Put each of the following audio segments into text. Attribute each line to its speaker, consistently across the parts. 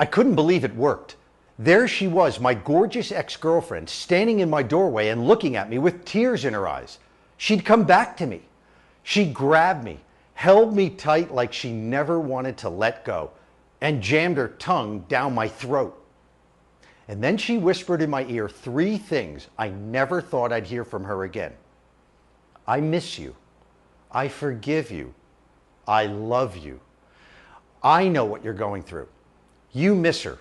Speaker 1: I couldn't believe it worked. There she was, my gorgeous ex-girlfriend, standing in my doorway and looking at me with tears in her eyes. She'd come back to me. She grabbed me, held me tight like she never wanted to let go, and jammed her tongue down my throat. And then she whispered in my ear 3 things I never thought I'd hear from her again. I miss you. I forgive you. I love you. I know what you're going through. You miss her.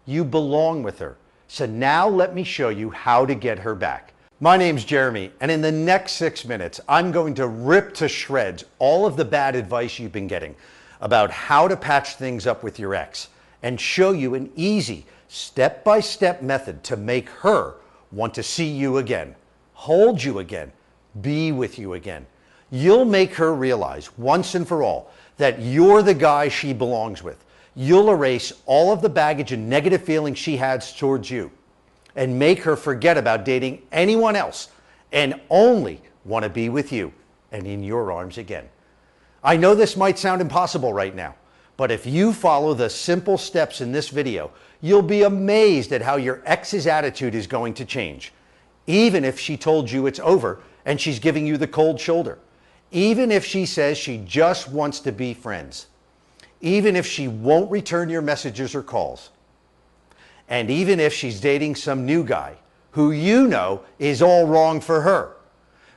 Speaker 1: You belong with her. So now let me show you how to get her back. My name's Jeremy, and in the next 6 minutes, I'm going to rip to shreds all of the bad advice you've been getting about how to patch things up with your ex and show you an easy, step-by-step method to make her want to see you again, hold you again, be with you again. You'll make her realize once and for all that you're the guy she belongs with. You'll erase all of the baggage and negative feelings she has towards you and make her forget about dating anyone else and only want to be with you and in your arms again. I know this might sound impossible right now, but if you follow the simple steps in this video, you'll be amazed at how your ex's attitude is going to change. Even if she told you it's over and she's giving you the cold shoulder. Even if she says she just wants to be friends. Even if she won't return your messages or calls. And even if she's dating some new guy who you know is all wrong for her.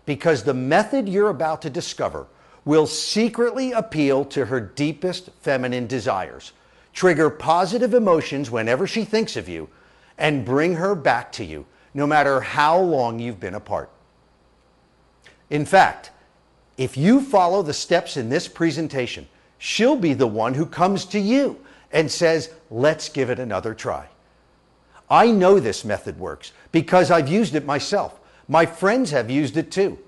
Speaker 1: Because the method you're about to discover will secretly appeal to her deepest feminine desires, trigger positive emotions whenever she thinks of you, and bring her back to you, no matter how long you've been apart. In fact, if you follow the steps in this presentation, she'll be the one who comes to you and says, let's give it another try. I know this method works because I've used it myself. My friends have used it too.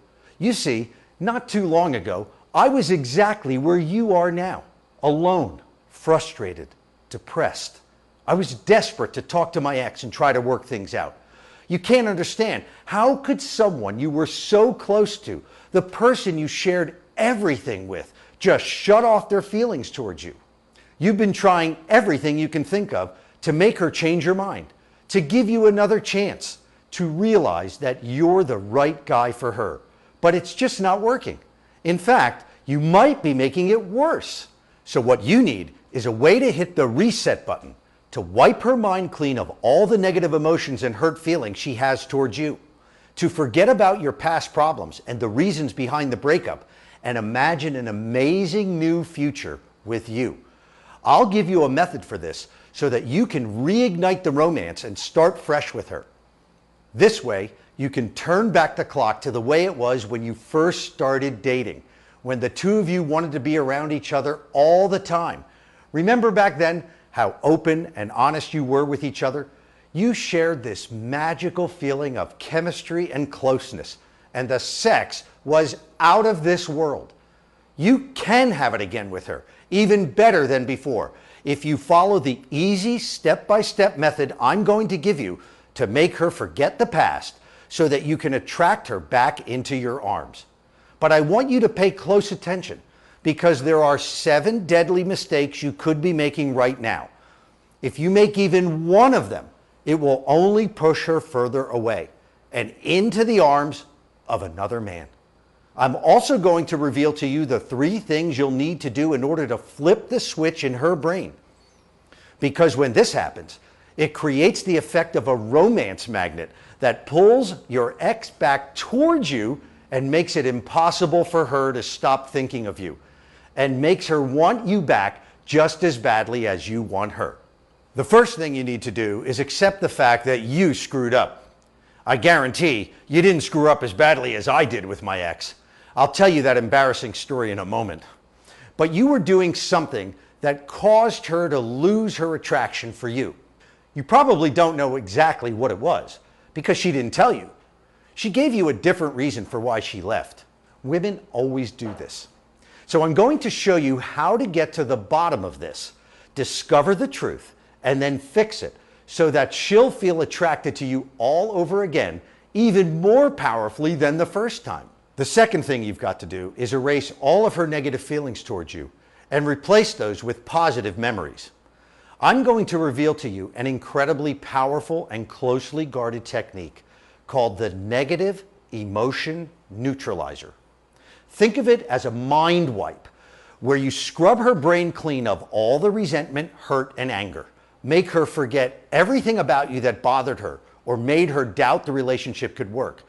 Speaker 1: You see, not too long ago, I was exactly where you are now, alone, frustrated, depressed. I was desperate to talk to my ex and try to work things out. You can't understand. How could someone you were so close to, the person you shared everything with, just shut off their feelings towards you? You've been trying everything you can think of to make her change her mind, to give you another chance, to realize that you're the right guy for her. But it's just not working. In fact, you might be making it worse. So what you need is a way to hit the reset button, to wipe her mind clean of all the negative emotions and hurt feelings she has towards you, to forget about your past problems and the reasons behind the breakup, and imagine an amazing new future with you. I'll give you a method for this so that you can reignite the romance and start fresh with her. This way, you can turn back the clock to the way it was when you first started dating, when the two of you wanted to be around each other all the time. Remember back then how open and honest you were with each other? You shared this magical feeling of chemistry and closeness, and the sex was out of this world. You can have it again with her, even better than before, if you follow the easy step-by-step method I'm going to give you to make her forget the past so that you can attract her back into your arms. But I want you to pay close attention because there are 7 deadly mistakes you could be making right now. If you make even one of them, it will only push her further away and into the arms of another man. I'm also going to reveal to you the 3 things you'll need to do in order to flip the switch in her brain. Because when this happens, it creates the effect of a romance magnet that pulls your ex back towards you and makes it impossible for her to stop thinking of you and makes her want you back just as badly as you want her. The first thing you need to do is accept the fact that you screwed up. I guarantee you didn't screw up as badly as I did with my ex. I'll tell you that embarrassing story in a moment. But you were doing something that caused her to lose her attraction for you. You probably don't know exactly what it was because she didn't tell you. She gave you a different reason for why she left. Women always do this. So I'm going to show you how to get to the bottom of this, discover the truth, and then fix it so that she'll feel attracted to you all over again, even more powerfully than the first time. The second thing you've got to do is erase all of her negative feelings towards you and replace those with positive memories. I'm going to reveal to you an incredibly powerful and closely guarded technique called the negative emotion neutralizer. Think of it as a mind wipe where you scrub her brain clean of all the resentment, hurt, and anger. Make her forget everything about you that bothered her or made her doubt the relationship could work,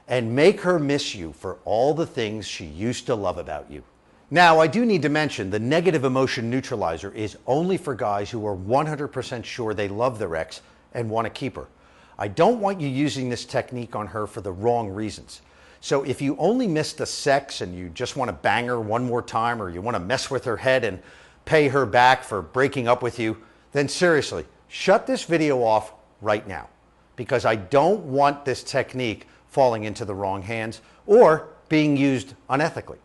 Speaker 1: and make her miss you for all the things she used to love about you. Now, I do need to mention the negative emotion neutralizer is only for guys who are 100% sure they love their ex and want to keep her. I don't want you using this technique on her for the wrong reasons. So if you only miss the sex and you just want to bang her one more time, or you want to mess with her head and pay her back for breaking up with you, then seriously, shut this video off right now, because I don't want this technique falling into the wrong hands or being used unethically.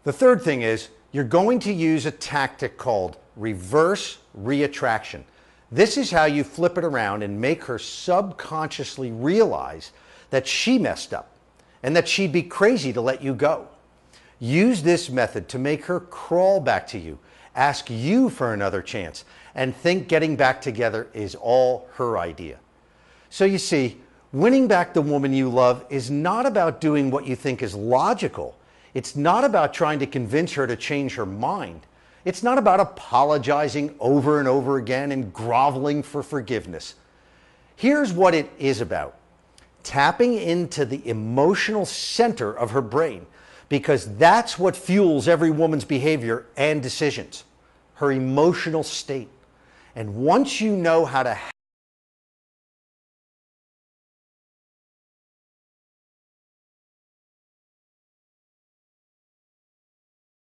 Speaker 1: The third thing is you're going to use a tactic called reverse reattraction. This is how you flip it around and make her subconsciously realize that she messed up and that she'd be crazy to let you go. Use this method to make her crawl back to you, ask you for another chance, and think getting back together is all her idea. So you see, winning back the woman you love is not about doing what you think is logical. It's not about trying to convince her to change her mind. It's not about apologizing over and over again and groveling for forgiveness. Here's what it is about: tapping into the emotional center of her brain, because that's what fuels every woman's behavior and decisions, her emotional state. And once you know how to